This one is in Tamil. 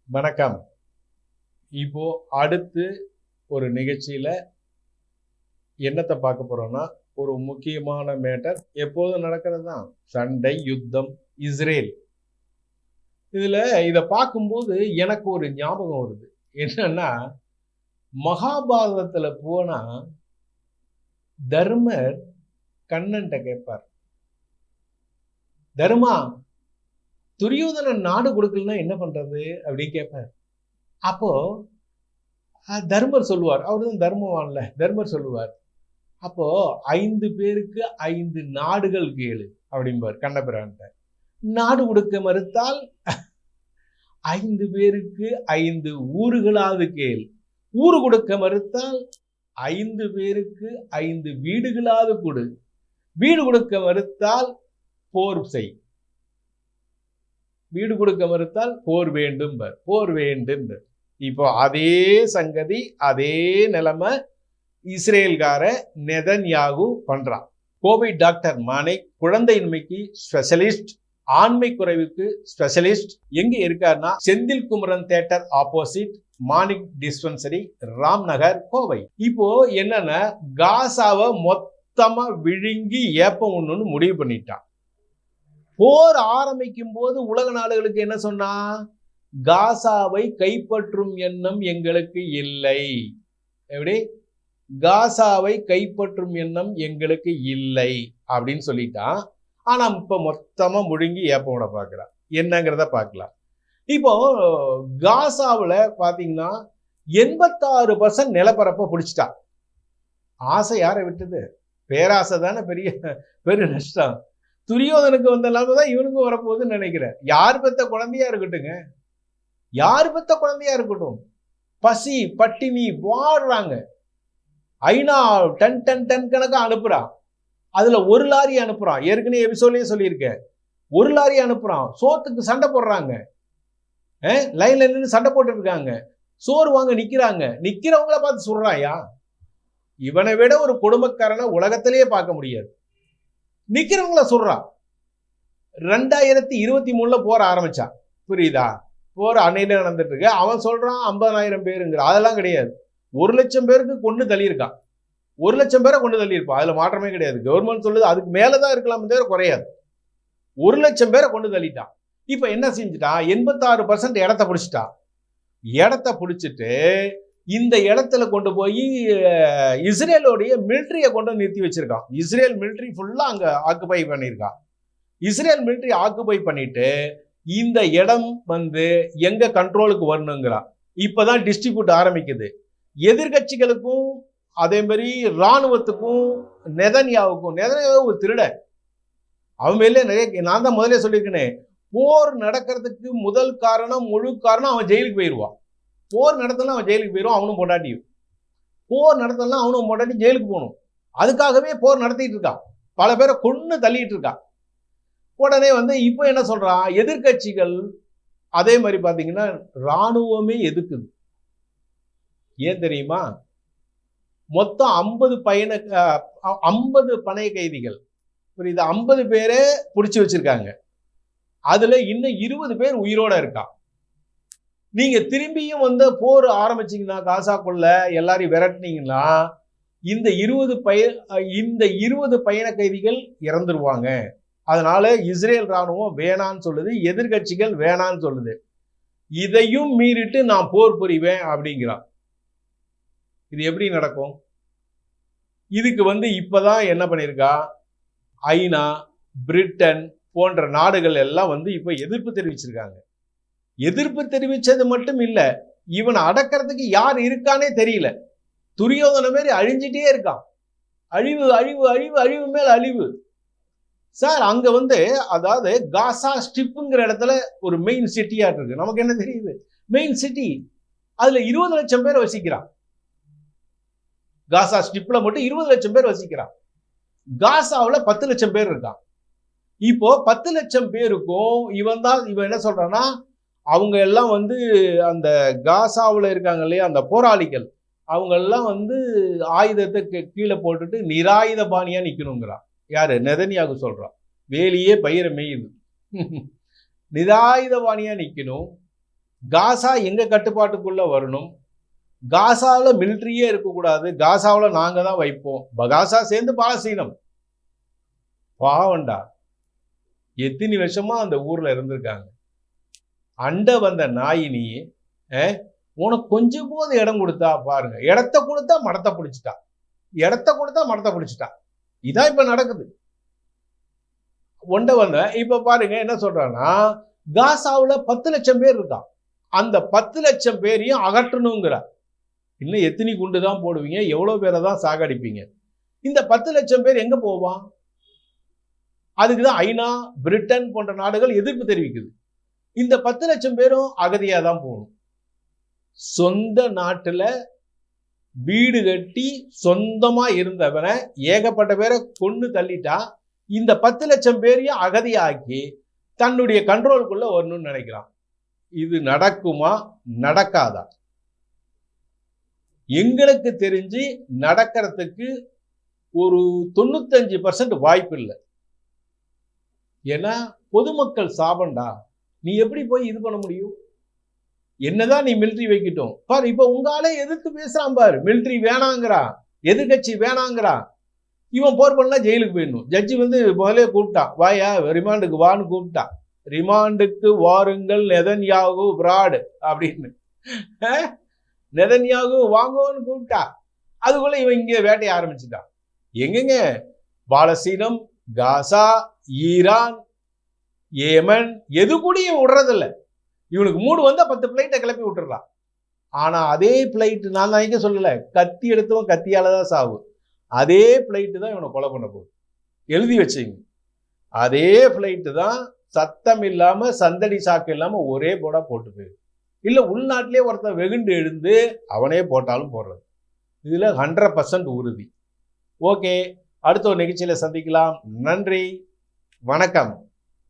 வணக்கம். இப்போ அடுத்து ஒரு நிகழ்ச்சியில என்னத்தை பார்க்க போறோம்னா, ஒரு முக்கியமான மேட்டர் எப்போதும் நடக்கிறது தான். சண்டை, யுத்தம், இஸ்ரேல். இத பார்க்கும்போது எனக்கு ஒரு ஞாபகம் வருது. என்னன்னா, மகாபாரதத்துல போனா தர்மர் கண்ணன்ட்ட கேட்பார், தர்மா துரியோதனன் நாடு கொடுக்கலன்னா என்ன பண்றது அப்படின்னு கேட்பார். அப்போ தர்மர் சொல்லுவார், அவருதான் தர்மவான்ல, தர்மர் சொல்லுவார், அப்போ 5 பேருக்கு 5 நாடுகள் கேளு அப்படிம்பார் கண்ணபிரான்ட்ட. நாடு கொடுக்க மறுத்தால் 5 பேருக்கு 5 ஊர்களாவது கேள். ஊரு கொடுக்க மறுத்தால் 5 பேருக்கு 5 வீடுகளாவது கொடு. வீடு கொடுக்க மறுத்தால் போர் செய். வீடு கொடுக்க மறுத்தால் போர் வேண்டும், போர் வேண்டும். இப்போ அதே சங்கதி, அதே நிலைமை இஸ்ரேல்கார நெதன்யாகு பண்றான். கோவிட் டாக்டர் மாணிக் குழந்தையின்மைக்கு ஸ்பெஷலிஸ்ட், ஆண்மை குறைவுக்கு ஸ்பெஷலிஸ்ட். எங்க இருக்காருன்னா Senthil Kumaran theatre opposite Manik dispensary, Ramnagar, Kovai. இப்போ என்னன்னா, காசாவை மொத்தமா விழுங்கி ஏப்பம் ஒண்ணுன்னு முடிவு பண்ணிட்டான். போர் ஆரம்பிக்கும் போது உலக நாடுகளுக்கு என்ன சொன்னா, காசாவை கைப்பற்றும் எண்ணம் எங்களுக்கு இல்லை. எப்படி? காசாவை கைப்பற்றும் எண்ணம் எங்களுக்கு இல்லை அப்படின்னு சொல்லிட்டான். ஆனா இப்ப மொத்தமா முழுங்கி ஏப்பம் விட பார்க்கிறான். என்னங்கிறத பார்க்கலாம். இப்போ காசாவில் பாத்தீங்கன்னா 86% நிலப்பரப்பை பிடிச்சிட்டா. ஆசை யாரை விட்டது? பேராசை தானே பெரிய நஷ்டம். துரியோதனுக்கு வந்த தான் இவனுக்கும் வரப்போகுதுன்னு நினைக்கிறேன். யார் பெத்த குழந்தையா இருக்கட்டுங்க, யார் பெத்த குழந்தையா இருக்கட்டும், பசி பட்டினி வாடுறாங்க. ஐநா டன் டன் டன் கணக்கா அனுப்புறான். அதுல ஒரு லாரி அனுப்புறான். ஏற்கனவே எபிசோட்லயே சொல்லியிருக்கேன், ஒரு லாரி அனுப்புறான். சோத்துக்கு சண்டை போடுறாங்க, லைன்ல நின்று சண்டை போட்டு இருக்காங்க. சோறு வாங்க நிக்கிறாங்க. நிக்கிறவங்கள பார்த்து சொல்றாயா? இவனை விட ஒரு கொடுமைக்காரனை உலகத்திலேயே பார்க்க முடியாது. நிக்கிறவங்கள சொல்றான். 2023 போற ஆரம்பிச்சான். புரியுதா? போர் அன்னையில நடந்துட்டு இருக்கு. அவன் சொல்றான் 50,000 பேருங்கிற. அதெல்லாம் கிடையாது. 1,00,000 பேருக்கு கொண்டு தள்ளியிருக்கான். 1,00,000 பேரை கொண்டு தள்ளியிருப்பான். அதுல மாற்றமே கிடையாது. கவர்மெண்ட் சொல்லுது அதுக்கு மேலதான் இருக்கலாம் தவிர குறையாது. 1,00,000 பேரை கொண்டு தள்ளிட்டான். இப்ப என்ன செஞ்சுட்டான்? 86% இடத்த பிடிச்சிட்டான். இடத்த பிடிச்சிட்டு இந்த இடத்துல கொண்டு போய் இஸ்ரேலோடைய மிலிட்டரியை கொண்டு நிறுத்தி வச்சிருக்கான். இஸ்ரேல் மிலிட்டரி ஃபுல்லா அங்க ஆக்குபை பண்ணியிருக்கான். இஸ்ரேல் மிலிட்டரி ஆக்குபை பண்ணிட்டு இந்த இடம் எங்க கண்ட்ரோலுக்கு வரணுங்கிறான். இப்பதான் டிஸ்ட்ரிபியூட் ஆரம்பிக்குது. எதிர்கட்சிகளுக்கும் அதே மாதிரி இராணுவத்துக்கும் நெதன்யாவுக்கும். நெதன்யாவு ஒரு திருட. அவன் மேலே நிறைய, நான் தான் முதலே சொல்லியிருக்கேன், போர் நடக்கிறதுக்கு முதல் காரணம், முழு காரணம் அவன் ஜெயிலுக்கு போயிடுவான். போர் நடத்தலாம் அவன் ஜெயிலுக்கு போயிடுவான். அவனும் பொண்டாட்டியும் போர் நடத்தலாம், அவனும் பொண்டாட்டி ஜெயிலுக்கு போகணும். அதுக்காகவே போர் நடத்திட்டு இருக்கான். பல பேரை கொன்னு தள்ளிட்டு இருக்கான். உடனே இப்போ என்ன சொல்றான், எதிர்கட்சிகள் அதே மாதிரி பாத்தீங்கன்னா இராணுவமே எதிர்க்குது. ஏன் தெரியுமா? மொத்தம் 50 பணைய கைதிகள், புரியுது, 50 பேரை பிடிச்சி வச்சிருக்காங்க. அதுல இன்னும் 20 பேர் உயிரோட இருக்கான். நீங்க திரும்பியும் போர் ஆரம்பிச்சீங்கன்னா, காசாக்குள்ள எல்லாரையும் விரட்டினீங்கன்னா இந்த 20 பயண கைதிகள் இறந்துருவாங்க. அதனால இஸ்ரேல் ராணுவம் வேணான்னு சொல்லுது, எதிர்கட்சிகள் வேணான்னு சொல்லுது. இதையும் மீறிட்டு நான் போர் புரிவேன் அப்படிங்கிறான். இது எப்படி நடக்கும்? இதுக்கு இப்பதான் என்ன பண்ணிருக்கா, ஐநா, பிரிட்டன் போன்ற நாடுகள் எல்லாம் இப்ப எதிர்ப்பு தெரிவிச்சிருக்காங்க. எதிர்ப்பு தெரிவிச்சது மட்டும் இல்ல, இவனை அடக்கிறதுக்கு யார் இருக்கானே தெரியல. துரியோதன மாதிரி அழிஞ்சிட்டே இருக்கான். அழிவு அழிவு அழிவு அழிவு மேல் அழிவு. சார் அங்க அதாவது காசா ஸ்ட்ரிப்ங்கிற இடத்துல ஒரு மெயின் சிட்டியா இருக்கு. நமக்கு என்ன தெரியுது? Main city. அதுல 20 லட்சம் பேர் வசிக்கிறான். காசா ஸ்ட்ரிப்ல மட்டும் 20 லட்சம் பேர் வசிக்கிறான். காசாவில் 10 லட்சம் பேர் இருக்கான். இப்போ 10 லட்சம் பேருக்கும் இவன் என்ன சொல்றான்னா, அவங்க எல்லாம் அந்த காசாவில் இருக்காங்க இல்லையா, அந்த போராளிகள், அவங்க எல்லாம் ஆயுதத்தை கீழே போட்டுட்டு நிராயுத பாணியா நிக்கணுங்கிறான். யாரு? நெதன்யாகு சொல்றான். வேலியே பயிரை மேயுது. நிராயுத பாணியா நிக்கணும். காசா எங்க கட்டுப்பாட்டுக்குள்ள வரணும், காசாவில் மிலிட்ரியே இருக்கக்கூடாது, காசாவில் நாங்க தான் வைப்போம். காசா சேர்ந்து பாலஸ்தீனம். பாவண்டா, எத்தனை வருஷமா அந்த ஊர்ல இருந்திருக்காங்க. அண்ட வந்த நாயினி உனக்கு கொஞ்சம் போது இடம் கொடுத்தா பாருங்க, இடத்த கொடுத்தா மடத்தை பிடிச்சிட்டா, இடத்த கொடுத்தா மடத்தை பிடிச்சிட்டா. இதான் இப்ப நடக்குது. ஒண்ட வந்த இப்ப பாருங்க என்ன சொல்றான்னா, காசாவுல 10 லட்சம் பேர் இருக்கான். அந்த 10 லட்சம் பேரையும் அகற்றணுங்கிற. இன்னும் எத்தனை குண்டு தான் போடுவீங்க, எவ்வளவு பேரை தான் சாகடிப்பீங்க? இந்த 10 லட்சம் பேர் எங்க போவான்? அதுக்குதான் ஐநா, பிரிட்டன் போன்ற நாடுகள் எதிர்ப்பு தெரிவிக்குது. இந்த 10 லட்சம் பேரும் அகதியா தான் போகணும். சொந்த நாட்டுல வீடு கட்டி சொந்தமா இருந்தவனை ஏகப்பட்ட பேரை கொண்டு தள்ளிட்டா, இந்த 10 லட்சம் பேரையும் அகதியாக்கி தன்னுடைய கண்ட்ரோலுக்குள்ள வரணும்னு நினைக்கிறான். இது நடக்குமா, நடக்காதா? எங்களுக்கு தெரிஞ்சு நடக்கிறதுக்கு ஒரு 95% வாய்ப்பு இல்லை. ஏன்னா பொதுமக்கள் சாபண்டா, நீ எப்படி போய் இது பண்ண முடியும்? என்னதான் நீ மிலிட்ரி வைக்கட்டும் பாரு, இப்ப உங்காலே எதிர்த்து பேசுறான் பாரு, மிலிட்ரி வேணாங்கிறான், எதிர்கட்சி வேணாங்கிறான். இவன் போர் பண்ணா ஜெயிலுக்கு போயிடணும். ஜட்ஜி முதலே கூப்பிட்டான், வாயா ரிமாண்டுக்கு வான்னு கூப்பிட்டான். ரிமாண்டுக்கு வாருங்கள் நெதன்யாகு பிராடு அப்படின்னு, நெதன்யாகு வாங்கோன்னு கூப்பிட்டா. அதுக்குள்ள இவன் இங்க வேட்டையை ஆரம்பிச்சுட்டான். எங்கெங்க பாலஸ்தீனம், காசா, ஈரான், ஏமன் எது கூடயும் விடுறதில்ல. இவனுக்கு மூடு வந்தா 10 பிளைட்டை கிளப்பி விட்டுறான். ஆனா அதே பிளைட், நான் தான் இங்க சொல்லல, கத்தி எடுத்தவன் கத்தியால தான் சாவு. அதே பிளைட்டு தான் இவனை கொலை பண்ண போகுது. எழுதி வச்சுங்க. அதே பிளைட்டு தான் சத்தம் இல்லாம சந்தடி சாக்கு இல்லாம ஒரே போடா போட்டு போயிரு. இல்ல உள்நாட்டிலே ஒருத்தன் வெகுண்டு எழுந்து அவனே போட்டாலும் போடுறது. இதுல 100% உறுதி. ஓகே, அடுத்த ஒரு நிகழ்ச்சியில சந்திக்கலாம். நன்றி, வணக்கம்.